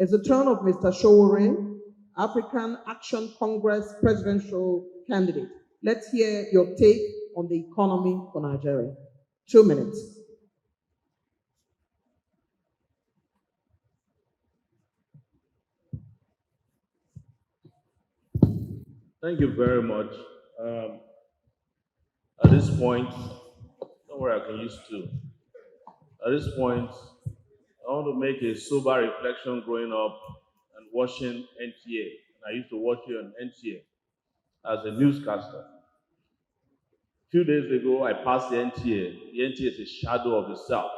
It's the turn of Mr. Sowore, African Action Congress presidential candidate. Let's hear your take on the economy for Nigeria. 2 minutes. Thank you very much. At this point, don't worry, I can use two. At this point, I want to make a sober reflection growing up and watching NTA. I used to watch you on NTA as a newscaster. A few days ago, I passed the NTA. The NTA is a shadow of itself.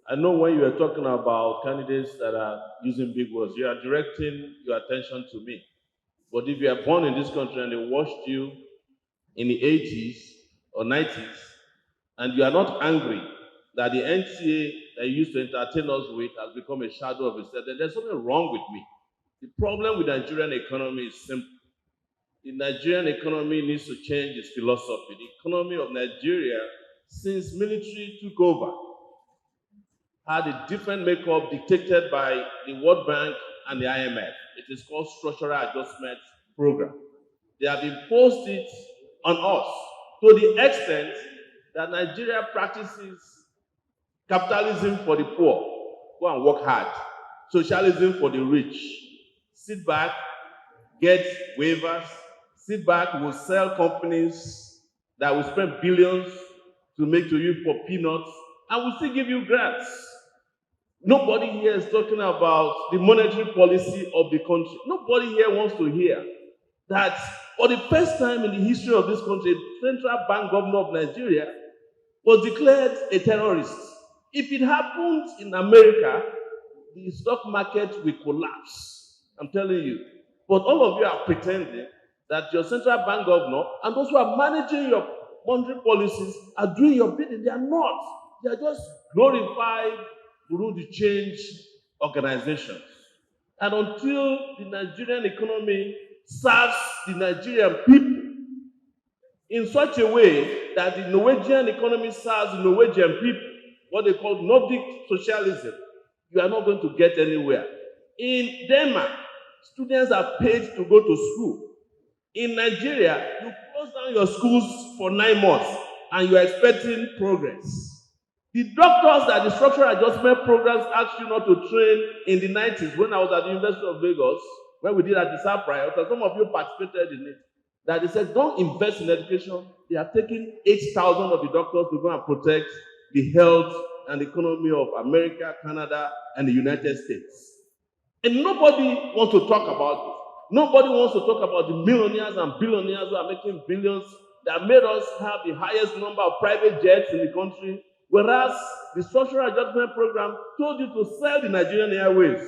I know when you are talking about candidates that are using big words, you are directing your attention to me. But if you are born in this country and they watched you in the 80s or 90s, and you are not angry that the NTA that you used to entertain us with has become a shadow of itself, then there's something wrong with me. The problem with the Nigerian economy is simple. The Nigerian economy needs to change its philosophy. The economy of Nigeria, since military took over, had a different makeup dictated by the World Bank and the IMF. It is called Structural Adjustment Program. They have imposed it on us to the extent that Nigeria practices capitalism for the poor. Go and work hard. Socialism for the rich. Sit back, get waivers. Sit back, we'll sell companies that will spend billions to make to you for peanuts, and we'll still give you grants. Nobody here is talking about the monetary policy of the country. Nobody here wants to hear that for the first time in the history of this country, the central bank governor of Nigeria was declared a terrorist. If it happened in America, the stock market will collapse. I'm telling you. But all of you are pretending that your central bank governor and those who are managing your monetary policies are doing your bidding. They are not. They are just glorified through the change organizations. And until the Nigerian economy serves the Nigerian people in such a way that the Norwegian economy serves the Norwegian people, what they call Nordic socialism, you are not going to get anywhere. In Denmark, students are paid to go to school. In Nigeria, you close down your schools for 9 months and you are expecting progress. The doctors that the structural adjustment programs asked you not to train in the 90s when I was at the University of Lagos, when we did at the South Prior, some of you participated in it, that they said, don't invest in education. They are taking 8,000 of the doctors to go and protect the health and economy of America, Canada, and the United States. And nobody wants to talk about it. Nobody wants to talk about the millionaires and billionaires who are making billions that made us have the highest number of private jets in the country, whereas the structural adjustment program told you to sell the Nigerian Airways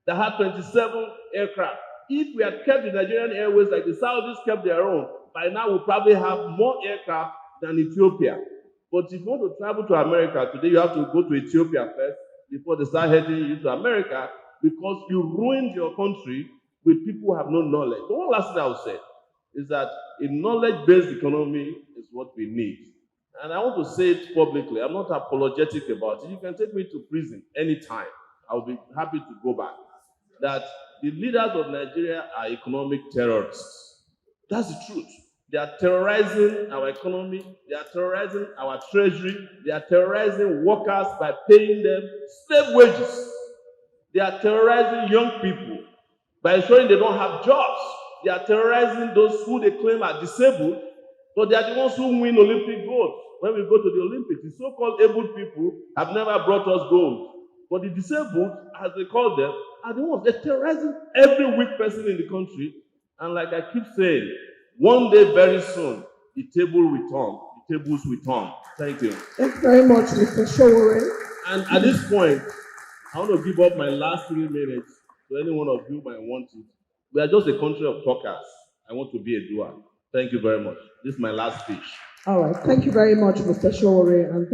that had 27 aircraft. If we had kept the Nigerian Airways like the Saudis kept their own, by now we'll probably have more aircraft than Ethiopia. But if you want to travel to America today, you have to go to Ethiopia first before they start heading you to America, because you ruined your country with people who have no knowledge. But one last thing I will say is that a knowledge-based economy is what we need. And I want to say it publicly. I'm not apologetic about it. You can take me to prison anytime. I'll be happy to go back. That the leaders of Nigeria are economic terrorists. That's the truth. They are terrorizing our economy. They are terrorizing our treasury. They are terrorizing workers by paying them slave wages. They are terrorizing young people by ensuring they don't have jobs. They are terrorizing those who they claim are disabled, but they are the ones who win Olympic gold. When we go to the Olympics, the so-called able people have never brought us gold. But the disabled, as they call them, are the ones. They're terrorizing every weak person in the country. And like I keep saying, one day very soon, the table will turn. The tables will turn. Thank you. Thanks very much, Mr. Sowore. And at this point, I want to give up my last 3 minutes to any one of you who might want it. We are just a country of talkers. I want to be a doer. Thank you very much. This is my last speech. All right. Thank you very much, Mr. Sowore. And